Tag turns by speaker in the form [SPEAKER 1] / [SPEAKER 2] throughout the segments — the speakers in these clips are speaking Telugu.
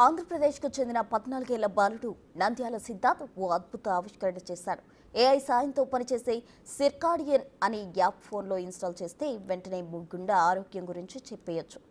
[SPEAKER 1] ఆంధ్రప్రదేశ్కు చెందిన 14 ఏళ్ల బాలుడు నంద్యాల సిద్ధార్థ్ ఓ అద్భుత ఆవిష్కరణ చేశారు. ఏఐ సాయంతో పనిచేసే సిర్కాడియన్ అనే యాప్ ఫోన్లో ఇన్స్టాల్ చేస్తే వెంటనే గుండె ఆరోగ్యం గురించి చెప్పేయచ్చు.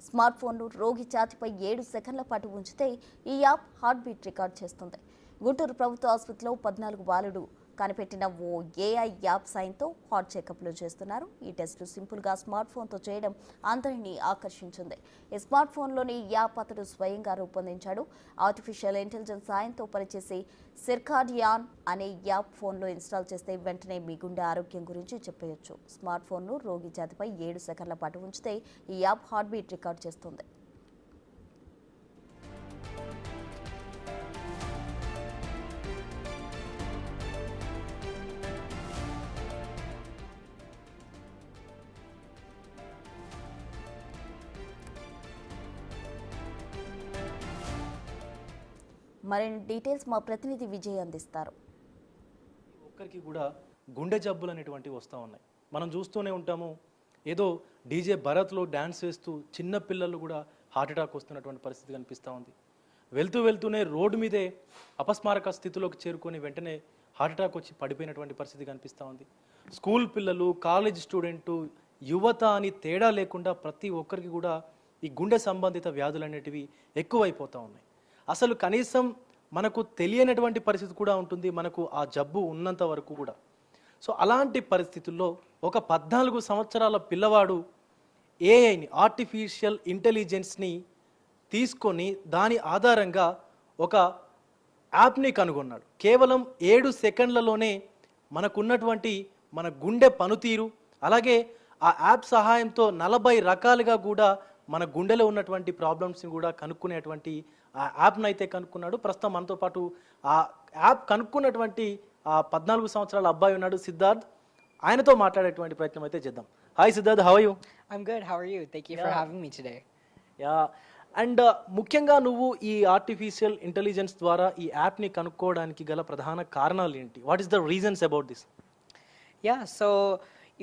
[SPEAKER 1] స్మార్ట్ ఫోన్ను రోగి ఛాతీపై 7 సెకన్ల పాటు ఉంచితే ఈ యాప్ హార్ట్ బీట్ రికార్డ్ చేస్తుంది. గుంటూరు ప్రభుత్వ ఆసుపత్రిలో 14 బాలుడు కనిపెట్టిన ఓ ఏఐ యాప్ సాయంతో హార్ట్ చెకప్లు చేస్తున్నారు. ఈ టెస్టులు సింపుల్గా స్మార్ట్ ఫోన్తో చేయడం అందరినీ ఆకర్షించింది. ఈ స్మార్ట్ ఫోన్లోని యాప్ అతడు స్వయంగా రూపొందించాడు. ఆర్టిఫిషియల్ ఇంటెలిజెన్స్ సాయంతో పనిచేసే సిర్కాడియాన్ అనే యాప్ ఫోన్లో ఇన్స్టాల్ చేస్తే వెంటనే మీ గుండె ఆరోగ్యం గురించి చెప్పేయచ్చు. స్మార్ట్ ఫోన్ను రోగి ఛాతీపై 7 సెకన్ల పాటు ఉంచితే ఈ యాప్ హార్ట్ బీట్ రికార్డ్ చేస్తుంది. మరిన్ని డీటెయిల్స్ మా ప్రతినిధి విజయ్ అందిస్తారు.
[SPEAKER 2] ఒక్కరికి కూడా గుండె జబ్బులు అనేటువంటివి వస్తూ ఉన్నాయి. మనం చూస్తూనే ఉంటాము. ఏదో డీజే భరత్లో డ్యాన్స్ వేస్తూ చిన్న పిల్లలు కూడా హార్ట్ అటాక్ వస్తున్నటువంటి పరిస్థితి కనిపిస్తూ ఉంది. వెళ్తూనే రోడ్డు మీదే అపస్మారక స్థితిలోకి చేరుకొని వెంటనే హార్ట్ అటాక్ వచ్చి పడిపోయినటువంటి పరిస్థితి కనిపిస్తూ ఉంది. స్కూల్ పిల్లలు, కాలేజ్ స్టూడెంటు, యువత అని తేడా లేకుండా ప్రతి ఒక్కరికి కూడా ఈ గుండె సంబంధిత వ్యాధులు అనేటివి ఎక్కువైపోతూ ఉన్నాయి. అసలు కనీసం మనకు తెలియనటువంటి పరిస్థితి కూడా ఉంటుంది, మనకు ఆ జబ్బు ఉన్నంత వరకు కూడా. సో అలాంటి పరిస్థితుల్లో ఒక 14 సంవత్సరాల పిల్లవాడు ఏఐని, ఆర్టిఫిషియల్ ఇంటెలిజెన్స్ని తీసుకొని దాని ఆధారంగా ఒక యాప్ని కనుగొన్నాడు. కేవలం 7 సెకండ్లలోనే మనకున్నటువంటి మన గుండె పనితీరు, అలాగే ఆ యాప్ సహాయంతో 40 రకాలుగా కూడా మన గుండెలో ఉన్నటువంటి ప్రాబ్లమ్స్ని కూడా కనుక్కునేటువంటి ఆ యాప్ను అయితే కనుక్కున్నాడు. ప్రస్తుతం మనతో పాటు ఆ యాప్ కనుక్కున్నటువంటి ఆ 14 సంవత్సరాల అబ్బాయి ఉన్నాడు, సిద్ధార్థ్. ఆయనతో మాట్లాడేటువంటి ప్రయత్నం అయితే చేద్దాం. Hi Siddharth, how are you?
[SPEAKER 3] I'm good. How are you? Thank you for having me today.
[SPEAKER 2] Yeah, and ముఖ్యంగా నువ్వు ఈ ఆర్టిఫిషియల్ ఇంటెలిజెన్స్ ద్వారా ఈ యాప్ని కనుక్కోవడానికి గల ప్రధాన కారణాలు ఏంటి? What is the reasons about this?
[SPEAKER 3] Yeah, so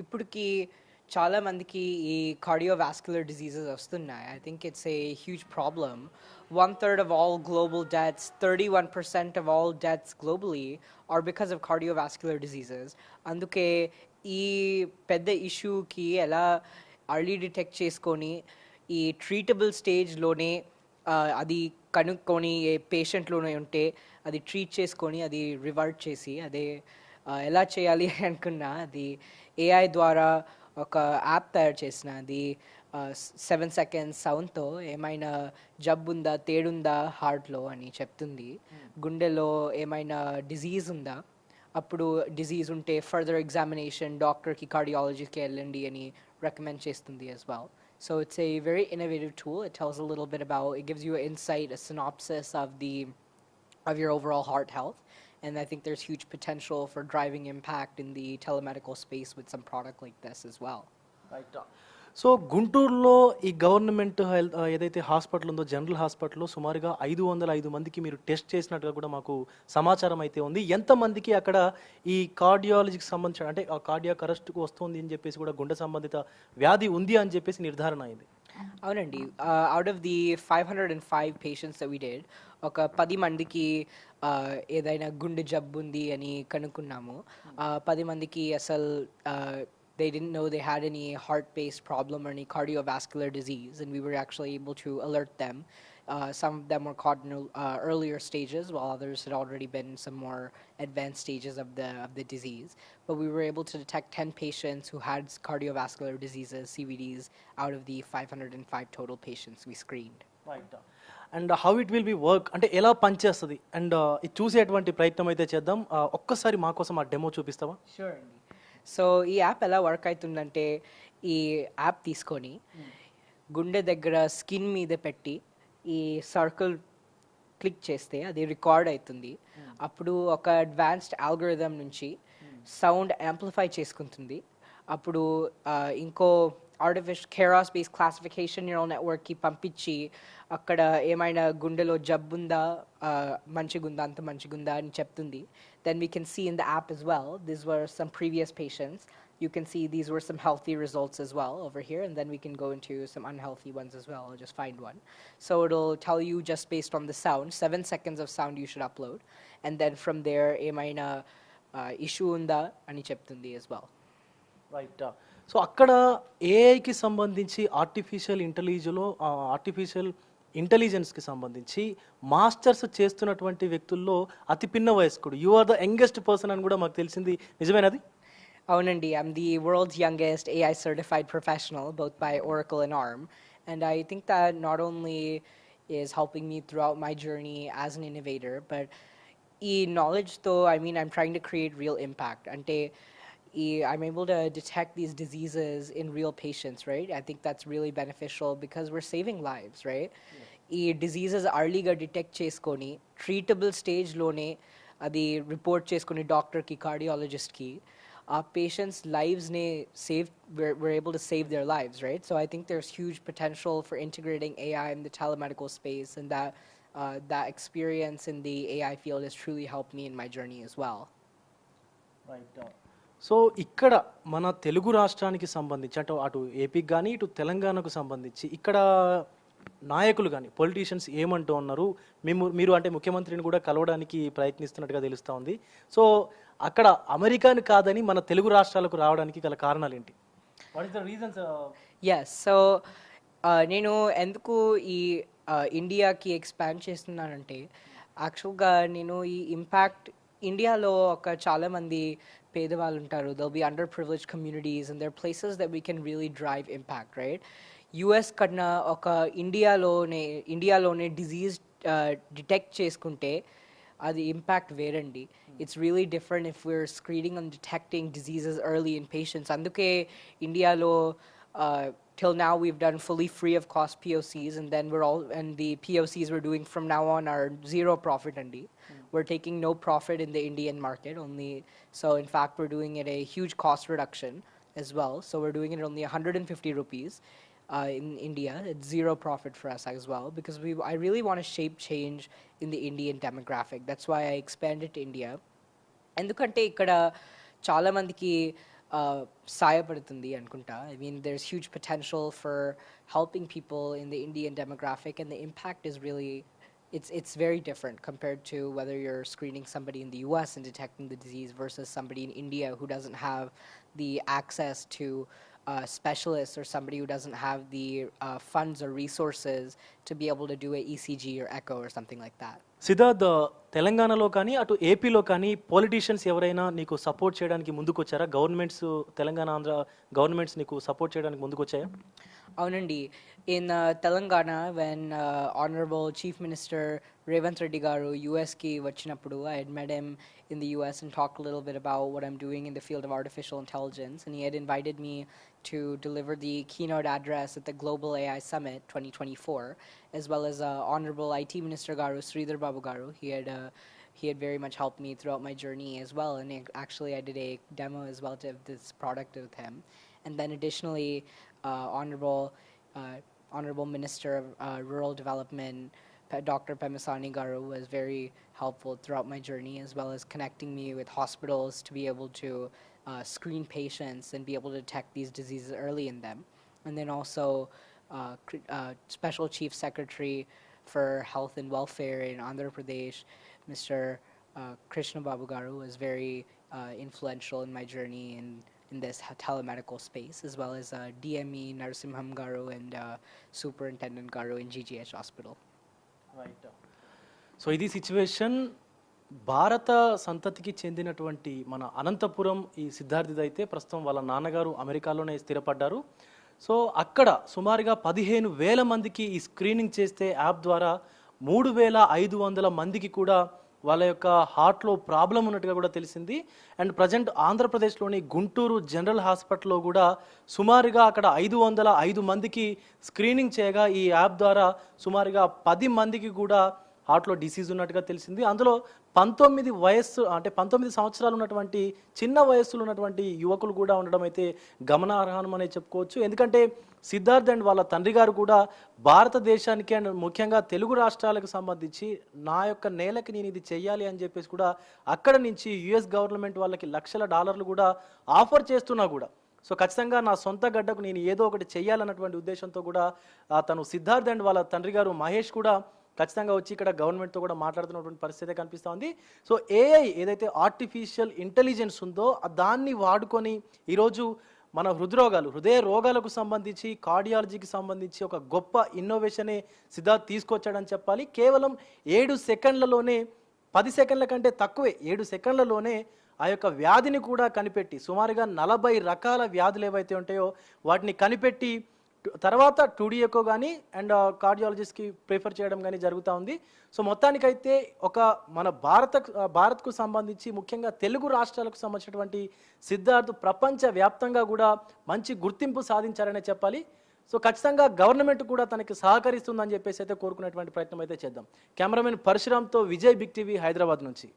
[SPEAKER 3] ఇప్పటికి చాలా మందికి ఈ కార్డియోవాస్కులర్ డిసీజెస్ వస్తున్నాయి. I think it's a huge problem. 1/3 of all global deaths, 31% of all deaths globally are because of cardiovascular diseases. అందుకే ఈ పెద్ద ఇష్యూకి ఎలా అర్లీ డిటెక్ట్ చేసుకొని ఈ ట్రీటబుల్ స్టేజ్లోనే అది కనుక్కొని ఏ పేషెంట్లోనే ఉంటే అది ట్రీట్ చేసుకొని అది రివర్ట్ చేసి అదే ఎలా చేయాలి అనుకున్నా అది ఏఐ ద్వారా ఒక యాప్ తయారు చేసిన. అది 7 సెకండ్స్ సౌండ్తో ఏమైనా జబ్బు ఉందా, తేడుందా హార్ట్లో అని చెప్తుంది. గుండెలో ఏమైనా డిజీజ్ ఉందా, అప్పుడు డిజీజ్ ఉంటే ఫర్దర్ ఎగ్జామినేషన్ డాక్టర్కి, కార్డియాలజీకి వెళ్ళండి అని రికమెండ్ చేస్తుంది as well. So it's a very innovative tool. It tells a little bit about, it gives you an insight, a synopsis of your overall heart health. And I think there's huge potential for driving impact in the telemedical space with some product like this as well.
[SPEAKER 2] Right. So గుంటూరులో ఈ గవర్నమెంట్ హెల్త్ ఏదైతే హాస్పిటల్ ఉందో, జనరల్ హాస్పిటల్లో సుమారుగా 505 మందికి మీరు టెస్ట్ చేసినట్టుగా కూడా మాకు సమాచారం అయితే ఉంది. ఎంతమందికి అక్కడ ఈ కార్డియాలజీకి సంబంధించిన, అంటే కార్డియాక్ అరెస్ట్కు వస్తుంది అని చెప్పేసి కూడా గుండె సంబంధిత వ్యాధి ఉంది అని చెప్పేసి నిర్ధారణ అయింది?
[SPEAKER 3] అవునండి, out of the 505 patients that we did, ఒక 10 మందికి ఏదైనా గుండె జబ్బు ఉంది అని కనుక్కున్నాము. 10 మందికి అసలు they didn't know they had any heart-based problem or any cardiovascular disease, and we were actually able to alert them. Some of them were caught in earlier stages, while others had already been in some more advanced stages of the disease. But we were able to detect 10 patients who had cardiovascular diseases, CVDs, out of the 505 total patients we screened.
[SPEAKER 2] Right. And how it will be work, అంటే ఎలా పనిచేస్తుంది అండ్ ఇది చూసేటువంటి ప్రయత్నం అయితే చేద్దాం. ఒక్కసారి మా కోసం ఆ డెమో చూపిస్తావా?
[SPEAKER 3] షూర్ అండి. సో ఈ యాప్ ఎలా వర్క్ అవుతుందంటే, ఈ యాప్ తీసుకొని గుండె దగ్గర స్కిన్ మీద పెట్టి ఈ సర్కిల్ క్లిక్ చేస్తే అది రికార్డ్ అవుతుంది. అప్పుడు ఒక అడ్వాన్స్డ్ ఆల్గోరిథం నుంచి సౌండ్ యాంప్లిఫై చేసుకుంటుంది. అప్పుడు ఇంకో artificial Keras based classification neural నెట్వర్క్కి పంపించి అక్కడ ఏమైనా గుండెలో జబ్బుందా, మంచిగుందా, అంత మంచిగుందా అని చెప్తుంది. Then we can see in the app as well, these were some previous patients you can see these were some healthy results as well over here, and then we can go into some unhealthy ones as well. I'll just find one. So it'll tell you just based on the sound, 7 seconds of sound you should upload, and then from there ఏమైనా issue ఉందా అని చెప్తుంది as well.
[SPEAKER 2] రైట్. సో అక్కడ ఏఐకి సంబంధించి ఆర్టిఫిషియల్ ఇంటెలిజెన్స్కి సంబంధించి మాస్టర్స్ చేస్తున్నటువంటి వ్యక్తుల్లో అతి పిన్న వయస్కుడు, you are the youngest person అని కూడా మాకు తెలిసింది, నిజమేనది?
[SPEAKER 3] Aunandi, I'm the world's youngest AI certified professional, both by Oracle and ARM. And I think that not only is helping me throughout my journey as an innovator, but knowledge though, I mean, I'm trying to create real impact. Ante, I'm able to detect these diseases in real patients, right? I think that's really beneficial because we're saving lives, right? Diseases early ga detect cheskoni, treatable stage lone, adi report cheskoni doctor ki, cardiologist ki. Patients' lives we're able to save their lives, right? So I think there's huge potential for integrating AI in the telemedical space, and that experience in the AI field has truly helped me in my journey as well.
[SPEAKER 2] Right. So ఇక్కడ మన తెలుగు రాష్ట్రానికి సంబంధించి అటు ఏపీకి కానీ ఇటు తెలంగాణకు సంబంధించి ఇక్కడ నాయకులు కానీ పొలిటీషియన్స్ ఏమంటూ ఉన్నారు? మీరు అంటే ముఖ్యమంత్రిని కూడా కలవడానికి ప్రయత్నిస్తున్నట్టుగా తెలుస్తూ ఉంది. సో అక్కడ అమెరికాని కాదని మన తెలుగు రాష్ట్రాలకు రావడానికి గల కారణాలు ఏంటి? What is the reasons?
[SPEAKER 3] Yes, so నేను ఎందుకు ఈ ఇండియాకి ఎక్స్పాండ్ చేస్తున్నానంటే, యాక్చువల్గా నేను ఈ ఇంపాక్ట్ ఇండియాలో ఒక చాలా మంది పేదవాళ్ళు ఉంటారు. There'll be underprivileged communities and there are places that we can really drive impact, right? US కన్నా ఒక ఇండియాలోనే డిజీజ్ డిటెక్ట్ చేసుకుంటే అది ఇంపాక్ట్ వేరండి. It's really different if we're screening and detecting diseases early in patients. అందుకే ఇండియాలో till now we've done fully free of cost POCs, and then the POCs we're doing from now on are zero profit andi. We're taking no profit in the Indian market only. So in fact we're doing it a huge cost reduction as well. So we're doing it only 150 rupees in India. It's zero profit for us as well because I really want to shape change in the Indian demographic. That's why I expanded to India. ఎందుకంటే ఇక్కడ చాలా మందికి సాయపడుతుంది అనుకుంటా. I mean, there's huge potential for helping people in the Indian demographic, and the impact is really, it's very different compared to whether you're screening somebody in the US and detecting the disease versus somebody in India who doesn't have the access to specialists, or somebody who doesn't have the funds or resources to be able to do a ECG or echo or something like that.
[SPEAKER 2] Siddharth, తెలంగాణలో కానీ అటు ఏపీలో కానీ పొలిటీషియన్స్ ఎవరైనా నీకు సపోర్ట్ చేయడానికి ముందుకు వచ్చారా? గవర్నమెంట్స్, తెలంగాణ ఆంధ్ర గవర్నమెంట్స్ నీకు సపోర్ట్ చేయడానికి ముందుకు వచ్చాయా?
[SPEAKER 3] అవునండి. In Telangana, when Honorable Chief Minister Revanth Reddy garu US ki vachinappudu, I had met him in the US and talked a little bit about what I'm doing in the field of artificial intelligence, and he had invited me to deliver the keynote address at the Global AI Summit 2024, as well as Honorable IT Minister garu Sridhar Babu garu. He had very much helped me throughout my journey as well, and actually I did a demo as well of this product with him. And then additionally, Honorable Minister of Rural Development, Dr. Pemasani garu, was very helpful throughout my journey, as well as connecting me with hospitals to be able to screen patients and be able to detect these diseases early in them. And then also Special Chief Secretary for Health and Welfare in Andhra Pradesh, Mr. Krishna Babu garu, was very influential in my journey in this telemedical space, as well as DME Narasimham garu and Superintendent garu in GGH Hospital.
[SPEAKER 2] Right. So ఇది సిచ్యువేషన్. భారత సంతతికి చెందినటువంటి మన అనంతపురం ఈ సిద్ధార్థిది అయితే ప్రస్తుతం వాళ్ళ నాన్నగారు అమెరికాలోనే స్థిరపడ్డారు. సో అక్కడ సుమారుగా 15,000 మందికి ఈ స్క్రీనింగ్ చేస్తే యాప్ ద్వారా 3,500 మందికి కూడా వాళ్ళ యొక్క హార్ట్లో ప్రాబ్లం ఉన్నట్టుగా కూడా తెలిసింది. అండ్ ప్రజెంట్ ఆంధ్రప్రదేశ్లోని గుంటూరు జనరల్ హాస్పిటల్లో కూడా సుమారుగా అక్కడ 505 మందికి స్క్రీనింగ్ చేయగా ఈ యాప్ ద్వారా సుమారుగా 10 మందికి కూడా హార్ట్లో డిసీజ్ ఉన్నట్టుగా తెలిసింది. అందులో 19 సంవత్సరాలు ఉన్నటువంటి చిన్న వయస్సులో ఉన్నటువంటి యువకులు కూడా ఉండడం అయితే గమనార్హం అనే చెప్పుకోవచ్చు. ఎందుకంటే సిద్ధార్థ్ అండ్ వాళ్ళ తండ్రి గారు కూడా భారతదేశానికి అండ్ ముఖ్యంగా తెలుగు రాష్ట్రాలకు సంబంధించి నా యొక్క నేలకి నేను ఇది చెయ్యాలి అని చెప్పేసి కూడా అక్కడ నుంచి యుఎస్ గవర్నమెంట్ వాళ్ళకి లక్షల డాలర్లు కూడా ఆఫర్ చేస్తున్నా కూడా సో ఖచ్చితంగా నా సొంత గడ్డకు నేను ఏదో ఒకటి చెయ్యాలన్నటువంటి ఉద్దేశంతో కూడా తను సిద్ధార్థ్ అండ్ వాళ్ళ తండ్రి గారు మహేష్ కూడా ఖచ్చితంగా వచ్చి ఇక్కడ గవర్నమెంట్తో కూడా మాట్లాడుతున్నటువంటి పరిస్థితి కనిపిస్తూ ఉంది. సో ఏఐ ఏదైతే ఆర్టిఫిషియల్ ఇంటెలిజెన్స్ ఉందో దాన్ని వాడుకొని ఈరోజు మన హృదయ రోగాలకు సంబంధించి కార్డియాలజీకి సంబంధించి ఒక గొప్ప ఇన్నోవేషనే సిద్ధార్థ్ తీసుకొచ్చాడని చెప్పాలి. కేవలం 7 సెకండ్లలోనే 10 సెకండ్ల కంటే తక్కువే 7 సెకండ్లలోనే ఆ యొక్క వ్యాధిని కూడా కనిపెట్టి సుమారుగా 40 రకాల వ్యాధులు ఏవైతే ఉంటాయో వాటిని కనిపెట్టి తర్వాత 2D ఎకో కానీ అండ్ కార్డియాలజిస్ట్కి ప్రిఫర్ చేయడం కానీ జరుగుతూ ఉంది. సో మొత్తానికైతే ఒక మన భారత్కు సంబంధించి ముఖ్యంగా తెలుగు రాష్ట్రాలకు సంబంధించినటువంటి సిద్ధార్థ్ ప్రపంచ వ్యాప్తంగా కూడా మంచి గుర్తింపు సాధించారనే చెప్పాలి. సో ఖచ్చితంగా గవర్నమెంట్ కూడా తనకి సహకరిస్తుందని చెప్పేసి అయితే కోరుకునేటువంటి ప్రయత్నం అయితే చేద్దాం. కెమెరామెన్ పరశురామ్తో విజయ్, బిగ్ టీవీ, హైదరాబాద్ నుంచి.